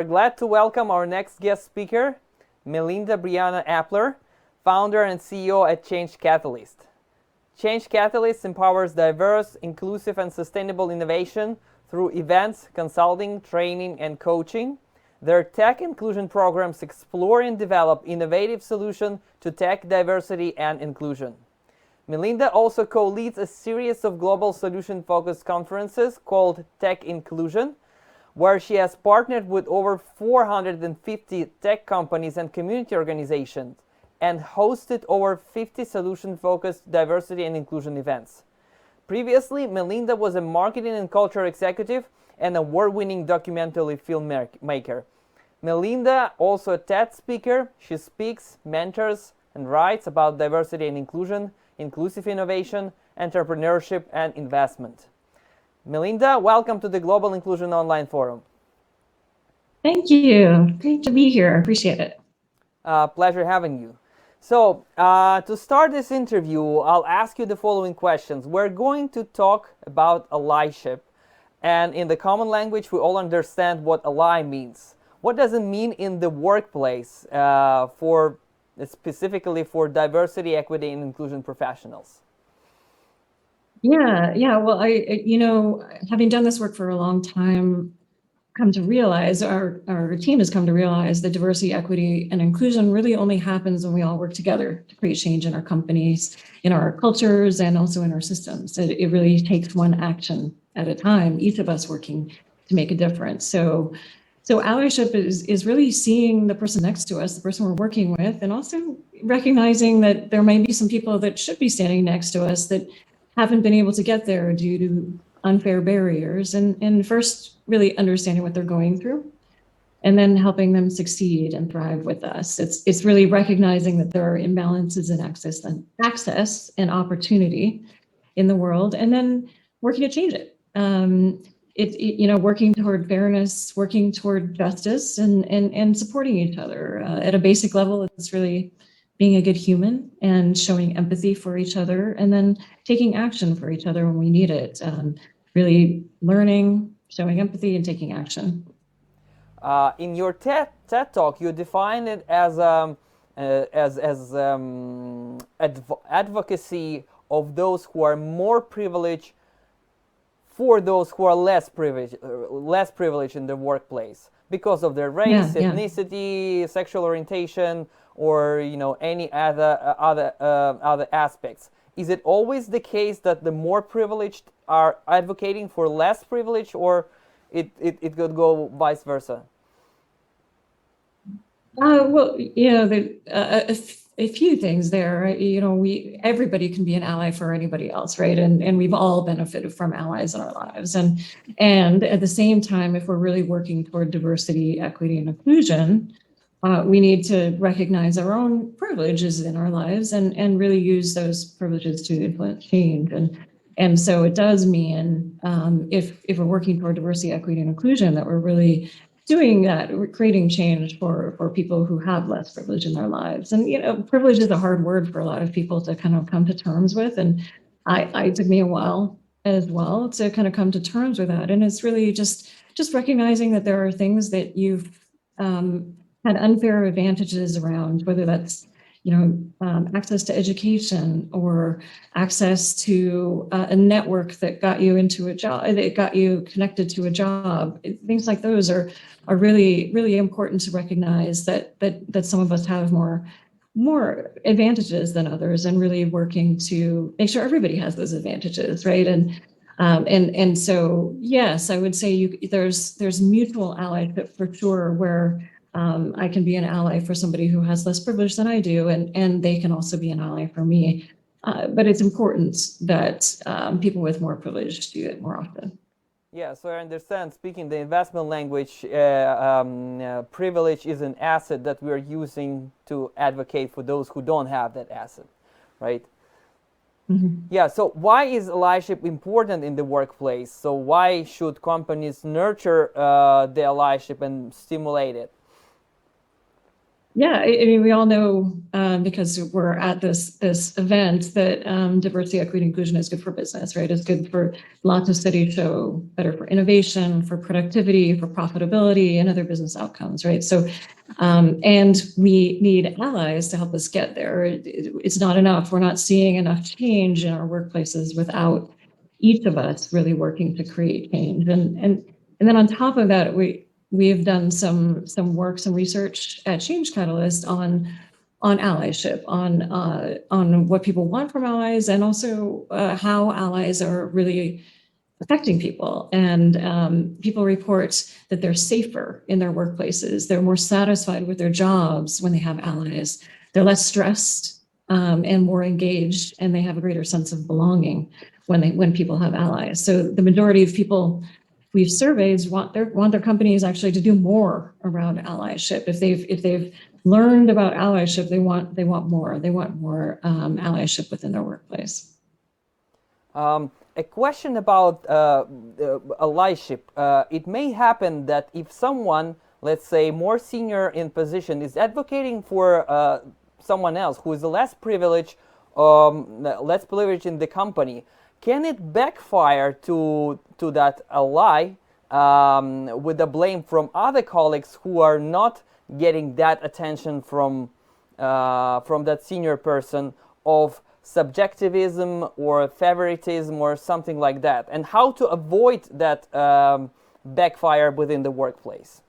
We're glad to welcome our next guest speaker, Melinda Briana Epler, founder and CEO at Change Catalyst. Change Catalyst empowers diverse, inclusive, and sustainable innovation through events, consulting, training, and coaching. Their tech inclusion programs explore and develop innovative solutions to tech diversity and inclusion. Melinda also co-leads a series of global solution-focused conferences called Tech Inclusion, where she has partnered with over 450 tech companies and community organizations and hosted over 50 solution-focused diversity and inclusion events. Previously, Melinda was a marketing and culture executive and award-winning documentary filmmaker. Melinda, also a TED speaker, she speaks, mentors, and writes about diversity and inclusion, inclusive innovation, entrepreneurship, and investment. Melinda, welcome to the Global Inclusion Online Forum. Thank you. Great to be here. I appreciate it. Pleasure having you. So, to start this interview, I'll ask you the following questions. We're going to talk about allyship, and in the common language, we all understand what ally means. What does it mean in the workplace specifically for diversity, equity, and inclusion professionals? Yeah. Well, having done this work for a long time, come to realize our team has come to realize that diversity, equity, and inclusion really only happens when we all work together to create change in our companies, in our cultures, and also in our systems. It really takes one action at a time, each of us working to make a difference. So allyship is really seeing the person next to us, the person we're working with, and also recognizing that there may be some people that should be standing next to us that haven't been able to get there due to unfair barriers, and first really understanding what they're going through and then helping them succeed and thrive with us. It's really recognizing that there are imbalances in access and opportunity in the world, and then working to change it. Working toward fairness, working toward justice, and supporting each other. At a basic level, it's really being a good human and showing empathy for each other, and then taking action for each other when we need it. Really learning, showing empathy, and taking action. In your TED talk, you define it as advocacy of those who are more privileged for those who are less privileged in the workplace because of their race, ethnicity, sexual orientation, or any other aspects. Is it always the case that the more privileged are advocating for less privilege, or it could go vice versa? Well, a few things there. Everybody can be an ally for anybody else, right? And we've all benefited from allies in our lives. And at the same time, if we're really working toward diversity, equity, and inclusion, we need to recognize our own privileges in our lives and really use those privileges to influence change. And so it does mean if we're working toward diversity, equity, and inclusion, that we're really doing that, we're creating change for people who have less privilege in their lives. And privilege is a hard word for a lot of people to kind of come to terms with. And it took me a while as well to kind of come to terms with that. And it's really just recognizing that there are things that you've had unfair advantages around, whether that's access to education or access to a network that got you into a job, that got you connected to a job. Things like those are really, really important to recognize that some of us have more advantages than others, and really working to make sure everybody has those advantages, right? And so yes, I would say there's mutual allyship for sure, where I can be an ally for somebody who has less privilege than I do, and they can also be an ally for me. But it's important that people with more privilege do it more often. Yeah, so I understand, speaking the investment language, privilege is an asset that we're using to advocate for those who don't have that asset, right? Mm-hmm. Yeah, so why is allyship important in the workplace? So why should companies nurture the allyship and stimulate it? Yeah, I mean, we all know because we're at this event that diversity, equity, inclusion is good for business, right? It's good for lots of studies show better for innovation, for productivity, for profitability, and other business outcomes, right? So, and we need allies to help us get there. It's not enough. We're not seeing enough change in our workplaces without each of us really working to create change. And then on top of that, we've done some work, some research at Change Catalyst on allyship, on what people want from allies, and also how allies are really affecting people. And people report that they're safer in their workplaces. They're more satisfied with their jobs when they have allies. They're less stressed and more engaged, and they have a greater sense of belonging when people have allies. So the majority of people we've surveyed want their companies actually to do more around allyship. If they've learned about allyship, they want more. They want more allyship within their workplace. A question about allyship. It may happen that if someone, let's say more senior in position, is advocating for someone else who is less privileged in the company, can it backfire to that ally with the blame from other colleagues who are not getting that attention from that senior person of subjectivism or favoritism or something like that, and how to avoid that backfire within the workplace?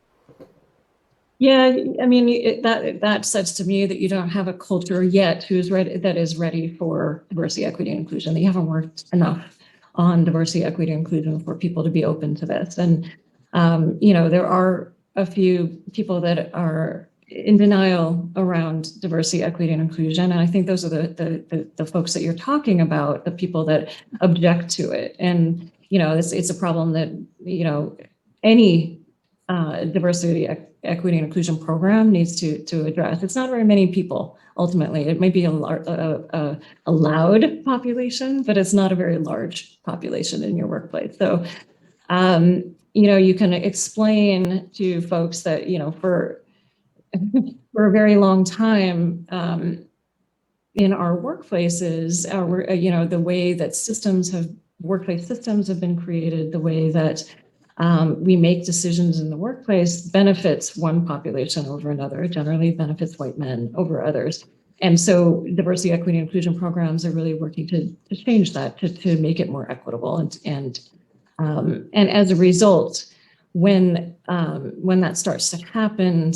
Yeah, I mean, that says to me that you don't have a culture yet that is ready for diversity, equity, and inclusion. That you haven't worked enough on diversity, equity, and inclusion for people to be open to this. And there are a few people that are in denial around diversity, equity, and inclusion. And I think those are the folks that you're talking about, the people that object to it. And it's a problem that any diversity, equity, and inclusion program needs to address. It's not very many people. Ultimately, it may be a loud population, but it's not a very large population in your workplace. So, you can explain to folks that for a very long time in our workplaces, the way that workplace systems have been created, the way that we make decisions in the workplace benefits one population over another, generally benefits white men over others. And so diversity, equity, and inclusion programs are really working to change that, to make it more equitable. And as a result, when that starts to happen,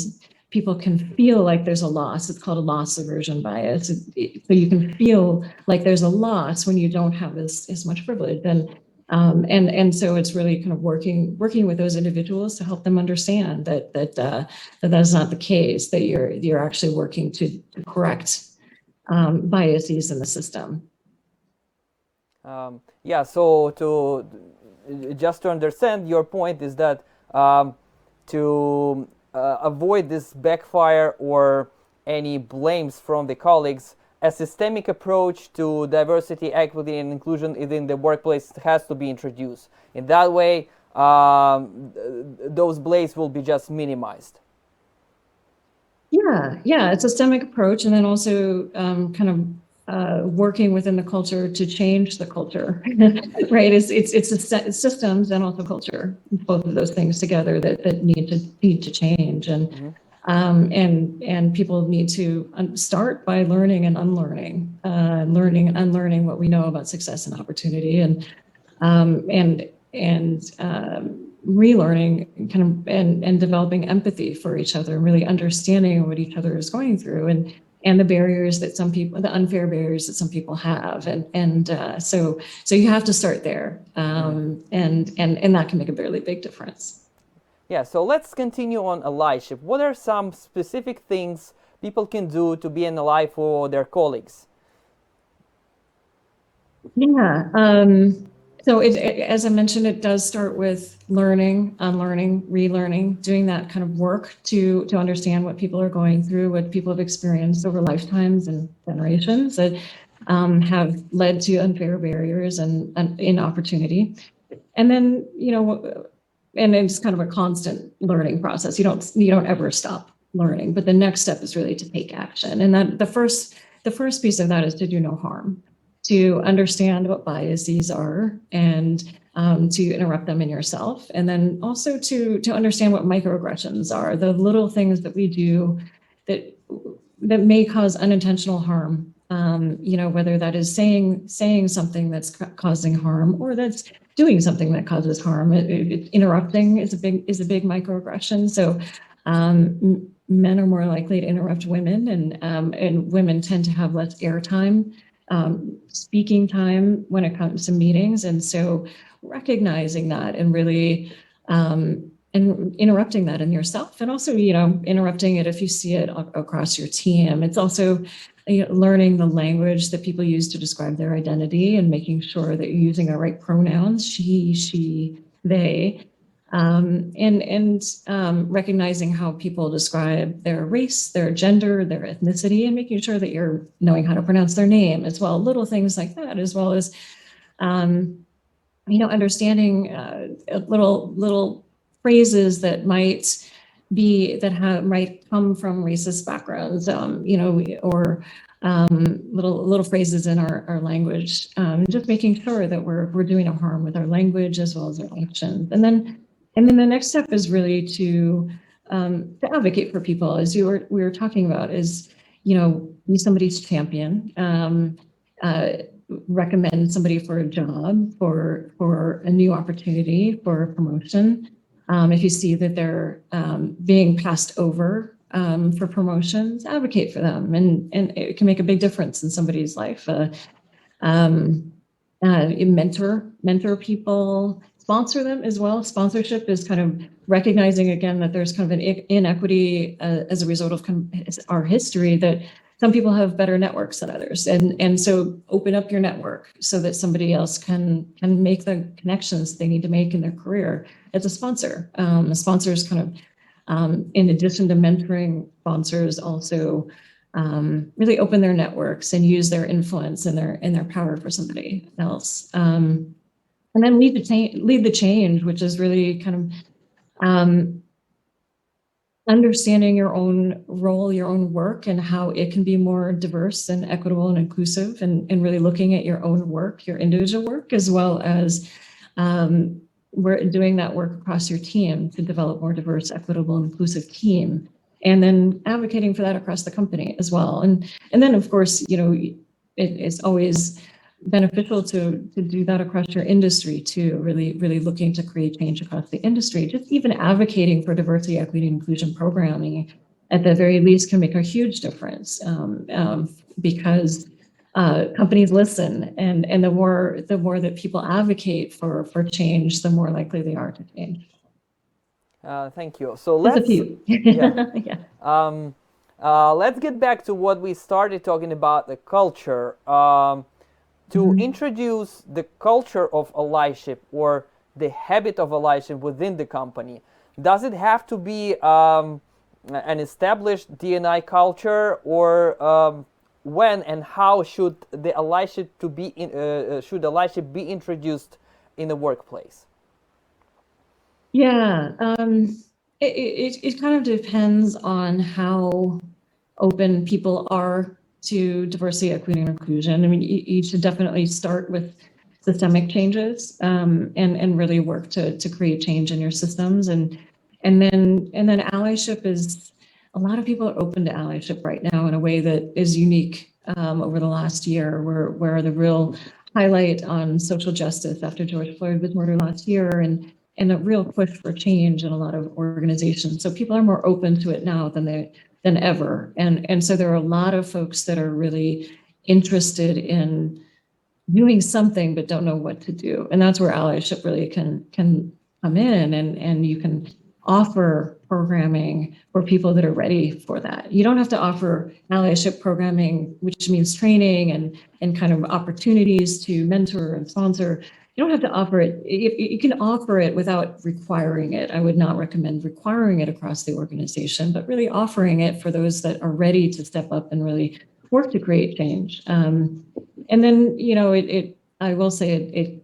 people can feel like there's a loss. It's called a loss aversion bias. So you can feel like there's a loss when you don't have as much privilege. And so it's really kind of working with those individuals to help them understand that that's not the case, that you're actually working to correct biases in the system. Yeah, so to understand, your point is that to avoid this backfire or any blames from the colleagues, a systemic approach to diversity, equity, and inclusion within the workplace has to be introduced. In that way, those blames will be just minimized. Yeah, it's a systemic approach, and then also kind of working within the culture to change the culture, right? It's systems and also culture, both of those things together that need to change. And and people need to start by learning and unlearning, unlearning what we know about success and opportunity, and relearning and developing empathy for each other, and really understanding what each other is going through, and the barriers that the unfair barriers that some people have, and so you have to start there, and that can make a really big difference. Yeah, so let's continue on allyship. What are some specific things people can do to be an ally for their colleagues? Yeah, so as I mentioned, it does start with learning, unlearning, relearning, doing that kind of work to understand what people are going through, what people have experienced over lifetimes and generations that have led to unfair barriers and inopportunity. And then, and it's kind of a constant learning process. You don't ever stop learning, but the next step is really to take action. And that the first piece of that is to do no harm, to understand what biases are and to interrupt them in yourself. And then also to understand what microaggressions are, the little things that we do that may cause unintentional harm. Whether that is saying something that's causing harm or that's doing something that causes harm. Interrupting is a big microaggression. So men are more likely to interrupt women, and women tend to have less airtime, speaking time when it comes to meetings. And so recognizing that and really and interrupting that in yourself, and also interrupting it if you see it across your team. It's also learning the language that people use to describe their identity and making sure that you're using the right pronouns, she, they, and recognizing how people describe their race, their gender, their ethnicity, and making sure that you're knowing how to pronounce their name as well. Little things like that, as well as understanding little phrases that might come from racist backgrounds, or little phrases in our language, just making sure that we're doing no harm with our language as well as our actions. And then the next step is really to advocate for people, as we were talking about, is be somebody's champion, recommend somebody for a job, for a new opportunity, for a promotion. If you see that they're being passed over for promotions, advocate for them, and it can make a big difference in somebody's life. Mentor people, sponsor them as well. Sponsorship is kind of recognizing again that there's kind of an inequity as a result of our history, that some people have better networks than others, and so open up your network so that somebody else can make the connections they need to make in their career as a sponsor. A sponsor is kind of, in addition to mentoring, sponsors also really open their networks and use their influence and their power for somebody else. And then lead the change, which is really kind of understanding your own role, your own work, and how it can be more diverse and equitable and inclusive, and really looking at your own work, your individual work, as well as we're doing that work across your team to develop more diverse, equitable, inclusive team, and then advocating for that across the company as well. And then, of course, it's always beneficial to do that across your industry too, really looking to create change across the industry. Just even advocating for diversity, equity, and inclusion programming at the very least can make a huge difference, because companies listen, and the more that people advocate for change, the more likely they are to change. Thank you. So That's a few. Yeah. Yeah. Let's get back to what we started talking about, the culture. To introduce the culture of allyship, or the habit of allyship within the company, does it have to be an established D&I culture, or when and how should the allyship be introduced in the workplace? Yeah, it kind of depends on how open people are to diversity, equity, and inclusion. I mean, you should definitely start with systemic changes, and really work to create change in your systems, and then allyship is, a lot of people are open to allyship right now in a way that is unique over the last year, where the real highlight on social justice after George Floyd was murdered last year, and a real push for change in a lot of organizations. So people are more open to it now than ever. And so there are a lot of folks that are really interested in doing something but don't know what to do. And that's where allyship really can come in, and you can offer programming for people that are ready for that. You don't have to offer allyship programming, which means training and kind of opportunities to mentor and sponsor. You don't have to offer it. You can offer it without requiring it. I would not recommend requiring it across the organization, but really offering it for those that are ready to step up and really work to create change. And then, I will say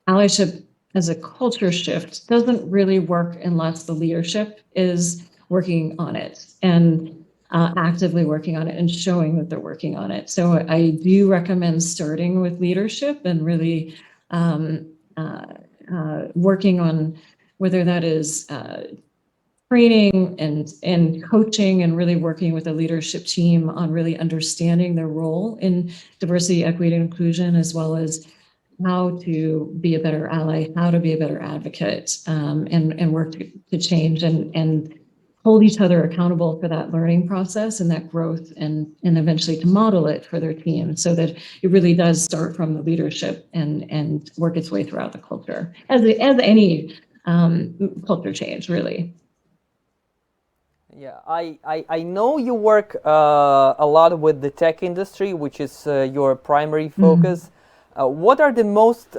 allyship as a culture shift doesn't really work unless the leadership is working on it and actively working on it and showing that they're working on it. So I do recommend starting with leadership and really working on whether that is training and coaching and really working with a leadership team on really understanding their role in diversity, equity, and inclusion, as well as how to be a better ally, how to be a better advocate, and work to change and hold each other accountable for that learning process and that growth, and eventually to model it for their team so that it really does start from the leadership and work its way throughout the culture as any culture change, really. Yeah, I know you work a lot with the tech industry, which is your primary focus. What are the most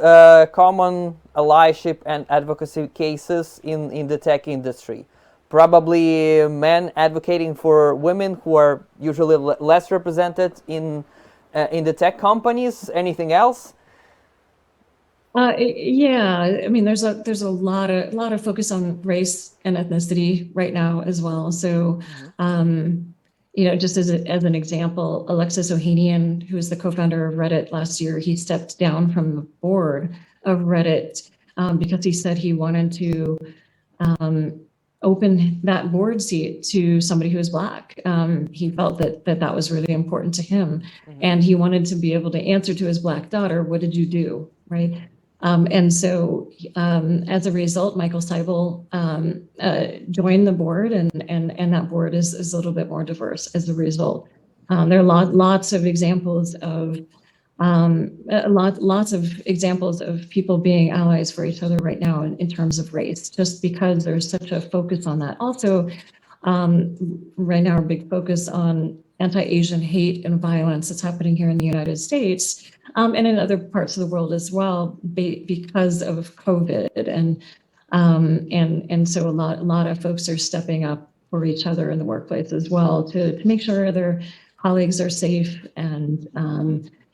common allyship and advocacy cases in the tech industry? Probably men advocating for women who are usually less represented in the tech companies. Anything else? Yeah, I mean, there's a lot of focus on race and ethnicity right now as well. So, just as an example, Alexis Ohanian, who is the co-founder of Reddit last year, he stepped down from the board of Reddit because he said he wanted to open that board seat to somebody who is Black. He felt that was really important to him, and he wanted to be able to answer to his Black daughter, "What did you do?" Right? And so as a result, Michael Seibel joined the board, and that board is a little bit more diverse as a result. There are lots of examples of people being allies for each other right now in terms of race, just because there's such a focus on that. Also, right now, a big focus on anti-Asian hate and violence that's happening here in the United States. And in other parts of the world as well, because of COVID, and so a lot of folks are stepping up for each other in the workplace as well to make sure their colleagues are safe and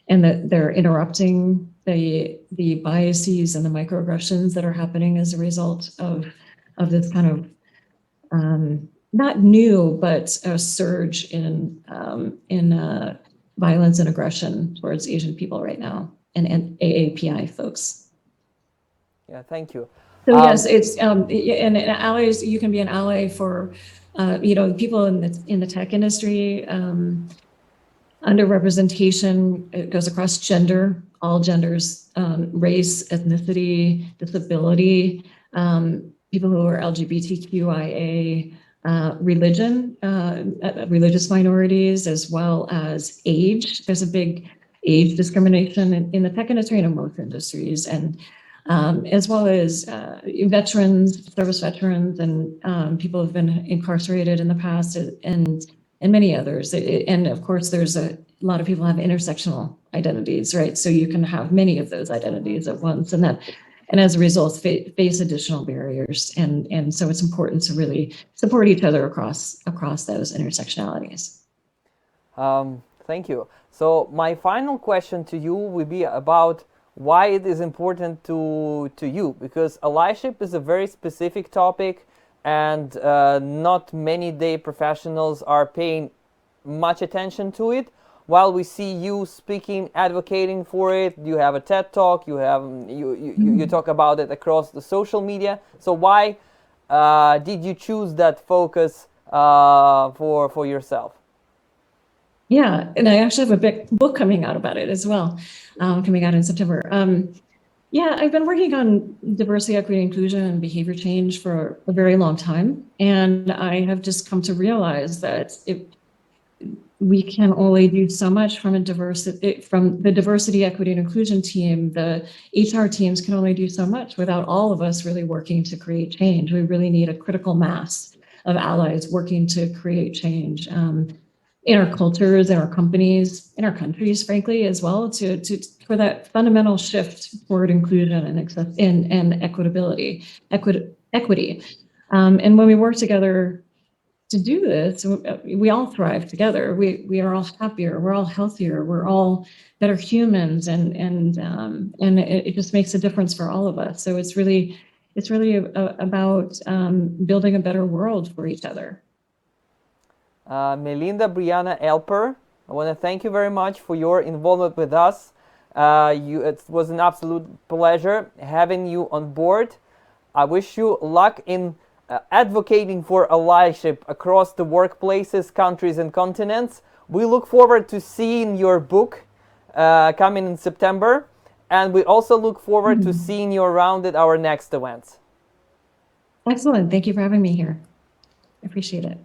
that they're interrupting the biases and the microaggressions that are happening as a result of this kind of not new, but a surge in violence and aggression towards Asian people right now, and AAPI folks. Yeah, thank you. So yes, it's and allies. You can be an ally for, people in the tech industry. Underrepresentation, it goes across gender, all genders, race, ethnicity, disability, people who are LGBTQIA. Religion, religious minorities, as well as age. There's a big age discrimination in the tech industry and in most industries, and as well as veterans, service veterans, and people who've been incarcerated in the past, and many others. And of course, there's a lot of people have intersectional identities, right? So you can have many of those identities at once, and as a result, face additional barriers. And so it's important to really support each other across those intersectionalities. Thank you. So my final question to you would be about why it is important to you, because allyship is a very specific topic, and not many day professionals are paying much attention to it. While we see you speaking, advocating for it, you have a TED Talk, you talk about it across the social media. So why did you choose that focus for yourself? Yeah, and I actually have a big book coming out about it as well, coming out in September. Yeah, I've been working on diversity, equity, inclusion, and behavior change for a very long time, and I have just come to realize that we can only do so much from the diversity, equity, and inclusion team. The HR teams can only do so much without all of us really working to create change. We really need a critical mass of allies working to create change in our cultures, in our companies, in our countries, frankly, as well, for that fundamental shift toward inclusion and equity. And when we work together to do this, we all thrive together. We are all happier. We're all healthier. We're all better humans, and it just makes a difference for all of us. So it's really about building a better world for each other. Melinda, Briana, Epler, I want to thank you very much for your involvement with us. It was an absolute pleasure having you on board. I wish you luck in advocating for allyship across the workplaces, countries, and continents. We look forward to seeing your book coming in September, and we also look forward to seeing you around at our next events. Excellent. Thank you for having me here. I appreciate it.